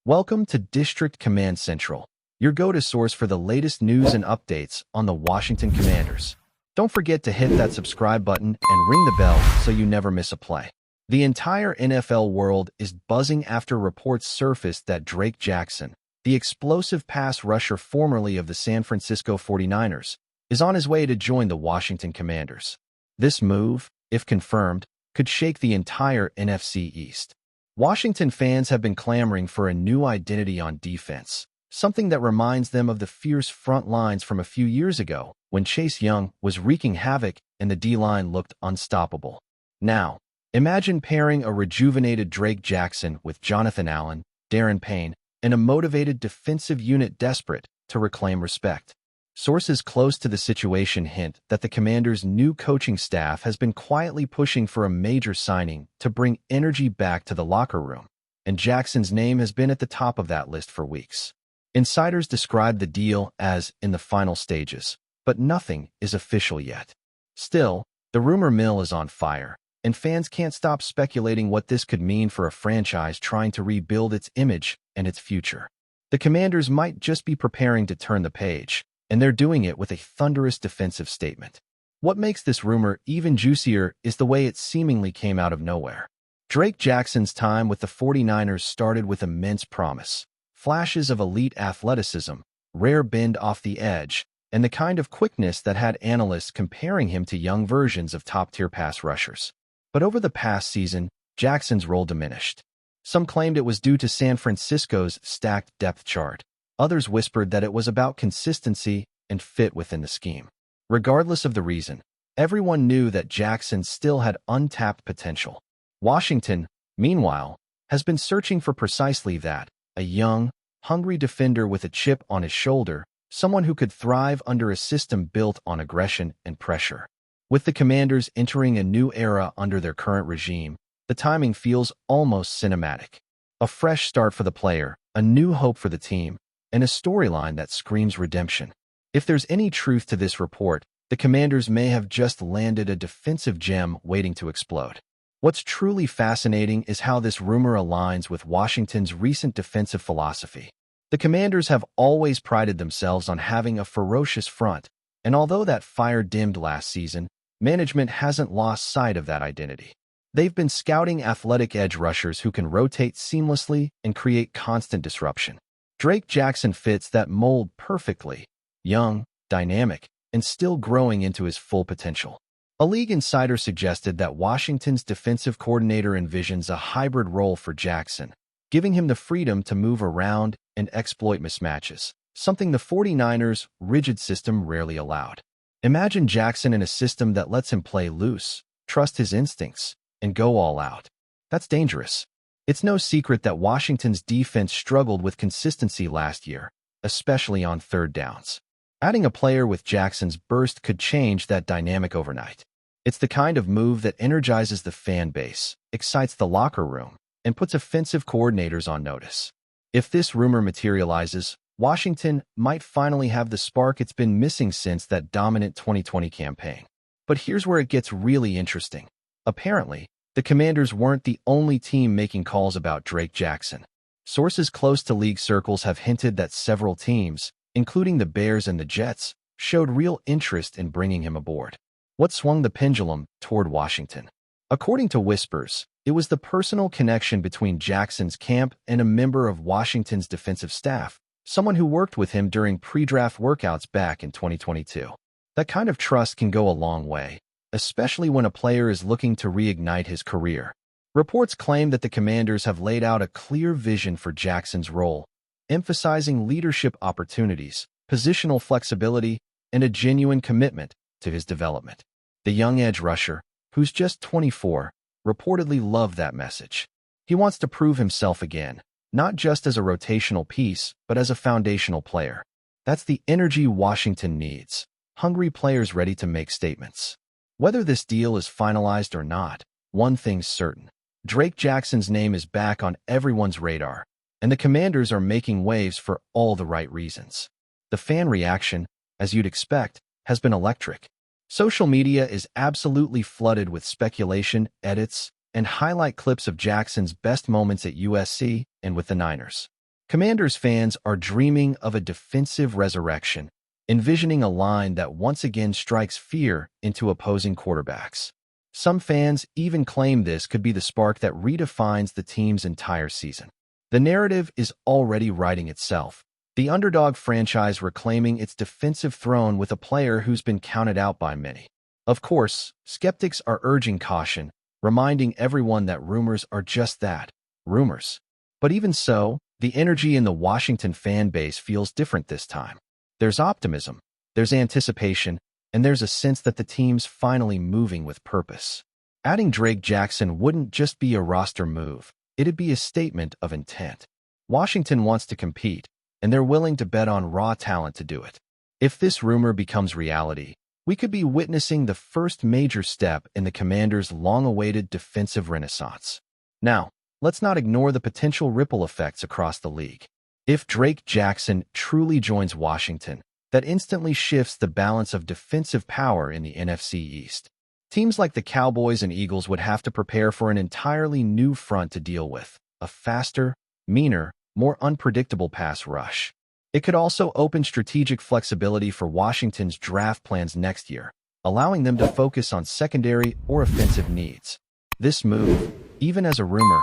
Welcome to District Command Central, your go-to source for the latest news and updates on the Washington Commanders. Don't forget to hit that subscribe button and ring the bell so you never miss a play. The entire NFL world is buzzing after reports surfaced that Drake Jackson, the explosive pass rusher formerly of the San Francisco 49ers, is on his way to join the Washington Commanders. This move, if confirmed, could shake the entire NFC East. Washington fans have been clamoring for a new identity on defense, something that reminds them of the fierce front lines from a few years ago when Chase Young was wreaking havoc and the D-line looked unstoppable. Now, imagine pairing a rejuvenated Drake Jackson with Jonathan Allen, Darren Payne, and a motivated defensive unit desperate to reclaim respect. Sources close to the situation hint that the Commanders' new coaching staff has been quietly pushing for a major signing to bring energy back to the locker room, and Jackson's name has been at the top of that list for weeks. Insiders describe the deal as in the final stages, but nothing is official yet. Still, the rumor mill is on fire, and fans can't stop speculating what this could mean for a franchise trying to rebuild its image and its future. The Commanders might just be preparing to turn the page, and they're doing it with a thunderous defensive statement. What makes this rumor even juicier is the way it seemingly came out of nowhere. Drake Jackson's time with the 49ers started with immense promise, flashes of elite athleticism, rare bend off the edge, and the kind of quickness that had analysts comparing him to young versions of top-tier pass rushers. But over the past season, Jackson's role diminished. Some claimed it was due to San Francisco's stacked depth chart. Others whispered that it was about consistency and fit within the scheme. Regardless of the reason, everyone knew that Jackson still had untapped potential. Washington, meanwhile, has been searching for precisely that, a young, hungry defender with a chip on his shoulder, someone who could thrive under a system built on aggression and pressure. With the Commanders entering a new era under their current regime, the timing feels almost cinematic. A fresh start for the player, a new hope for the team, and a storyline that screams redemption. If there's any truth to this report, the Commanders may have just landed a defensive gem waiting to explode. What's truly fascinating is how this rumor aligns with Washington's recent defensive philosophy. The Commanders have always prided themselves on having a ferocious front, and although that fire dimmed last season, management hasn't lost sight of that identity. They've been scouting athletic edge rushers who can rotate seamlessly and create constant disruption. Drake Jackson fits that mold perfectly, young, dynamic, and still growing into his full potential. A league insider suggested that Washington's defensive coordinator envisions a hybrid role for Jackson, giving him the freedom to move around and exploit mismatches, something the 49ers' rigid system rarely allowed. Imagine Jackson in a system that lets him play loose, trust his instincts, and go all out. That's dangerous. It's no secret that Washington's defense struggled with consistency last year, especially on third downs. Adding a player with Jackson's burst could change that dynamic overnight. It's the kind of move that energizes the fan base, excites the locker room, and puts offensive coordinators on notice. If this rumor materializes, Washington might finally have the spark it's been missing since that dominant 2020 campaign. But here's where it gets really interesting. Apparently, the Commanders weren't the only team making calls about Drake Jackson. Sources close to league circles have hinted that several teams, including the Bears and the Jets, showed real interest in bringing him aboard. What swung the pendulum toward Washington? According to whispers, it was the personal connection between Jackson's camp and a member of Washington's defensive staff, someone who worked with him during pre-draft workouts back in 2022. That kind of trust can go a long way, especially when a player is looking to reignite his career. Reports claim that the Commanders have laid out a clear vision for Jackson's role, emphasizing leadership opportunities, positional flexibility, and a genuine commitment to his development. The young edge rusher, who's just 24, reportedly loved that message. He wants to prove himself again, not just as a rotational piece, but as a foundational player. That's the energy Washington needs, hungry players ready to make statements. Whether this deal is finalized or not, one thing's certain. Drake Jackson's name is back on everyone's radar, and the Commanders are making waves for all the right reasons. The fan reaction, as you'd expect, has been electric. Social media is absolutely flooded with speculation, edits, and highlight clips of Jackson's best moments at USC and with the Niners. Commanders fans are dreaming of a defensive resurrection, envisioning a line that once again strikes fear into opposing quarterbacks. Some fans even claim this could be the spark that redefines the team's entire season. The narrative is already writing itself. The underdog franchise reclaiming its defensive throne with a player who's been counted out by many. Of course, skeptics are urging caution, reminding everyone that rumors are just that, rumors. But even so, the energy in the Washington fan base feels different this time. There's optimism, there's anticipation, and there's a sense that the team's finally moving with purpose. Adding Drake Jackson wouldn't just be a roster move, it'd be a statement of intent. Washington wants to compete, and they're willing to bet on raw talent to do it. If this rumor becomes reality, we could be witnessing the first major step in the Commanders' long-awaited defensive renaissance. Now, let's not ignore the potential ripple effects across the league. If Drake Jackson truly joins Washington, that instantly shifts the balance of defensive power in the NFC East. Teams like the Cowboys and Eagles would have to prepare for an entirely new front to deal with, a faster, meaner, more unpredictable pass rush. It could also open strategic flexibility for Washington's draft plans next year, allowing them to focus on secondary or offensive needs. This move, even as a rumor,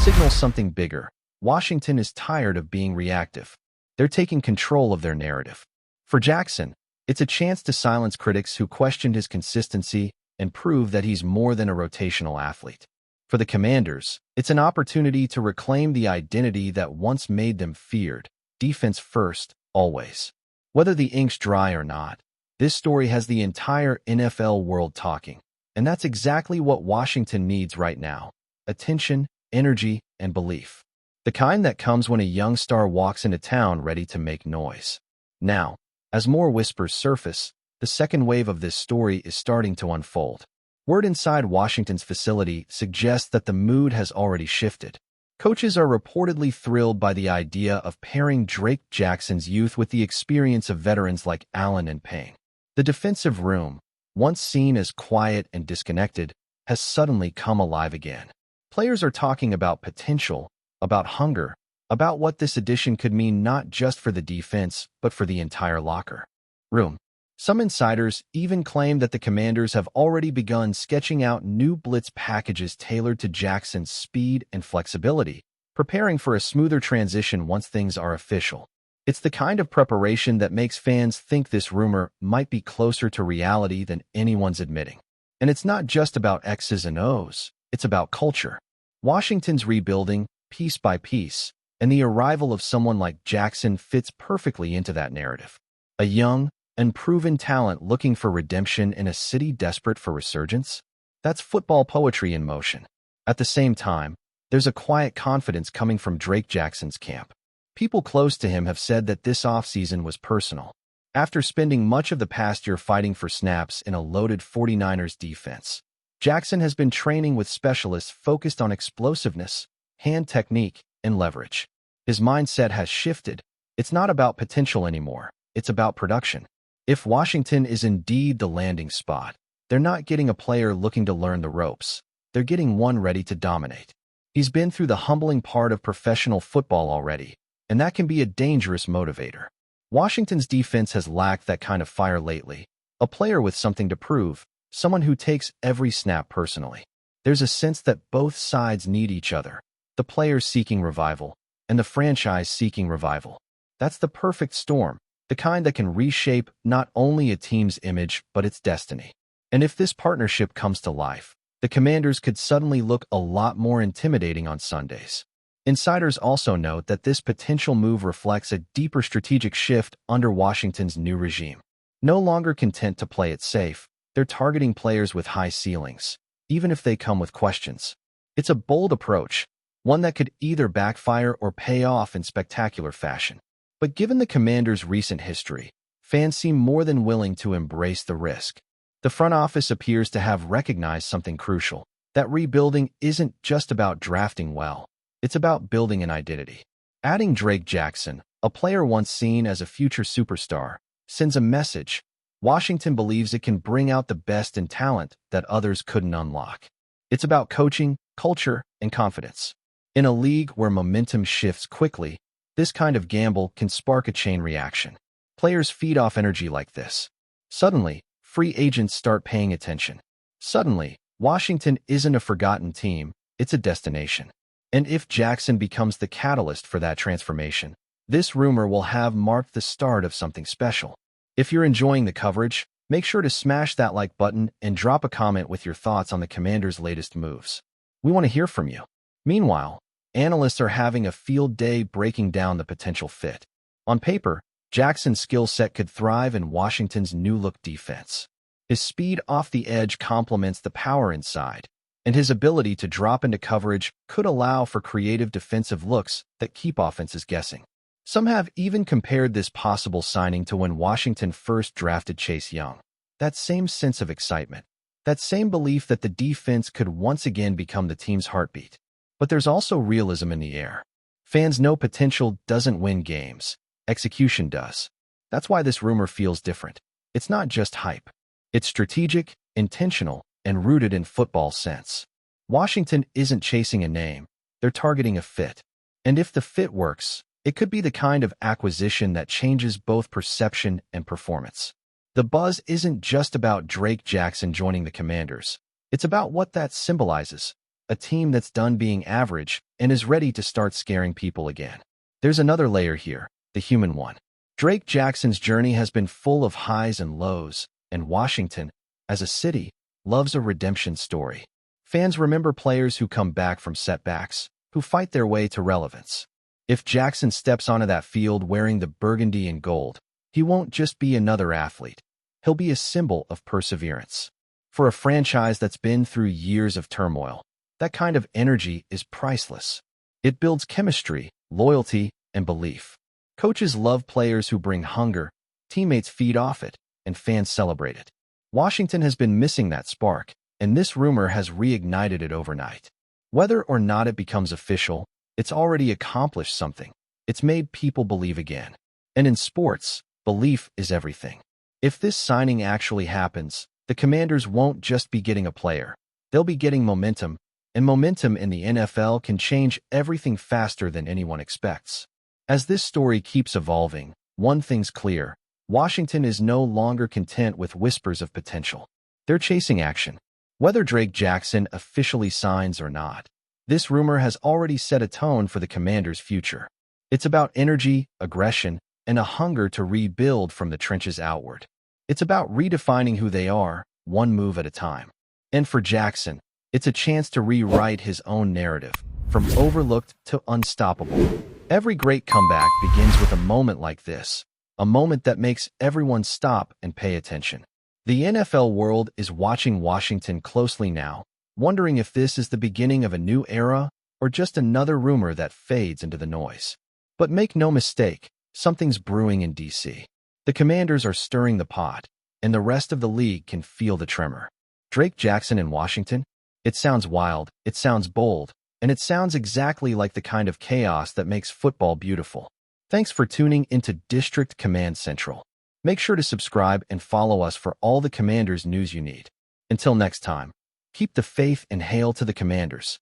signals something bigger. Washington is tired of being reactive. They're taking control of their narrative. For Jackson, it's a chance to silence critics who questioned his consistency and prove that he's more than a rotational athlete. For the Commanders, it's an opportunity to reclaim the identity that once made them feared. Defense first, always. Whether the ink's dry or not, this story has the entire NFL world talking. And that's exactly what Washington needs right now. Attention, energy, and belief. The kind that comes when a young star walks into town ready to make noise. Now, as more whispers surface, the second wave of this story is starting to unfold. Word inside Washington's facility suggests that the mood has already shifted. Coaches are reportedly thrilled by the idea of pairing Drake Jackson's youth with the experience of veterans like Allen and Payne. The defensive room, once seen as quiet and disconnected, has suddenly come alive again. Players are talking about potential, about hunger, about what this addition could mean not just for the defense, but for the entire locker room. Some insiders even claim that the Commanders have already begun sketching out new blitz packages tailored to Jackson's speed and flexibility, preparing for a smoother transition once things are official. It's the kind of preparation that makes fans think this rumor might be closer to reality than anyone's admitting. And it's not just about X's and O's, it's about culture. Washington's rebuilding, piece by piece, and the arrival of someone like Jackson fits perfectly into that narrative. A young, unproven talent looking for redemption in a city desperate for resurgence? That's football poetry in motion. At the same time, there's a quiet confidence coming from Drake Jackson's camp. People close to him have said that this offseason was personal. After spending much of the past year fighting for snaps in a loaded 49ers defense, Jackson has been training with specialists focused on explosiveness, hand technique, and leverage. His mindset has shifted. It's not about potential anymore. It's about production. If Washington is indeed the landing spot, they're not getting a player looking to learn the ropes. They're getting one ready to dominate. He's been through the humbling part of professional football already, and that can be a dangerous motivator. Washington's defense has lacked that kind of fire lately. A player with something to prove, someone who takes every snap personally. There's a sense that both sides need each other, the players seeking revival, and the franchise seeking revival. That's the perfect storm. The kind that can reshape not only a team's image, but its destiny. And if this partnership comes to life, the Commanders could suddenly look a lot more intimidating on Sundays. Insiders also note that this potential move reflects a deeper strategic shift under Washington's new regime. No longer content to play it safe, they're targeting players with high ceilings, even if they come with questions. It's a bold approach, one that could either backfire or pay off in spectacular fashion. But given the Commanders' recent history, fans seem more than willing to embrace the risk. The front office appears to have recognized something crucial, that rebuilding isn't just about drafting well, it's about building an identity. Adding Drake Jackson, a player once seen as a future superstar, sends a message. Washington believes it can bring out the best in talent that others couldn't unlock. It's about coaching, culture, and confidence. In a league where momentum shifts quickly, This kind of gamble can spark a chain reaction. Players feed off energy like this. Suddenly, free agents start paying attention. Suddenly, Washington isn't a forgotten team, it's a destination. And if Jackson becomes the catalyst for that transformation, this rumor will have marked the start of something special. If you're enjoying the coverage, make sure to smash that like button and drop a comment with your thoughts on the Commanders' latest moves. We want to hear from you. Meanwhile, analysts are having a field day breaking down the potential fit. On paper, Jackson's skill set could thrive in Washington's new-look defense. His speed off the edge complements the power inside, and his ability to drop into coverage could allow for creative defensive looks that keep offenses guessing. Some have even compared this possible signing to when Washington first drafted Chase Young. That same sense of excitement, that same belief that the defense could once again become the team's heartbeat. But there's also realism in the air. Fans know potential doesn't win games. Execution does. That's why this rumor feels different. It's not just hype. It's strategic, intentional, and rooted in football sense. Washington isn't chasing a name. They're targeting a fit. And if the fit works, it could be the kind of acquisition that changes both perception and performance. The buzz isn't just about Drake Jackson joining the Commanders. It's about what that symbolizes. A team that's done being average and is ready to start scaring people again. There's another layer here, the human one. Drake Jackson's journey has been full of highs and lows, and Washington, as a city, loves a redemption story. Fans remember players who come back from setbacks, who fight their way to relevance. If Jackson steps onto that field wearing the burgundy and gold, he won't just be another athlete. He'll be a symbol of perseverance. For a franchise that's been through years of turmoil, that kind of energy is priceless. It builds chemistry, loyalty, and belief. Coaches love players who bring hunger, teammates feed off it, and fans celebrate it. Washington has been missing that spark, and this rumor has reignited it overnight. Whether or not it becomes official, it's already accomplished something. It's made people believe again. And in sports, belief is everything. If this signing actually happens, the Commanders won't just be getting a player. They'll be getting momentum, and momentum in the NFL can change everything faster than anyone expects. As this story keeps evolving, one thing's clear. Washington is no longer content with whispers of potential. They're chasing action. Whether Drake Jackson officially signs or not, this rumor has already set a tone for the Commanders' future. It's about energy, aggression, and a hunger to rebuild from the trenches outward. It's about redefining who they are, one move at a time. And for Jackson, it's a chance to rewrite his own narrative, from overlooked to unstoppable. Every great comeback begins with a moment like this, a moment that makes everyone stop and pay attention. The NFL world is watching Washington closely now, wondering if this is the beginning of a new era or just another rumor that fades into the noise. But make no mistake, something's brewing in D.C. The Commanders are stirring the pot, and the rest of the league can feel the tremor. Drake Jackson in Washington? It sounds wild, it sounds bold, and it sounds exactly like the kind of chaos that makes football beautiful. Thanks for tuning into District Command Central. Make sure to subscribe and follow us for all the Commanders news you need. Until next time, keep the faith and hail to the Commanders.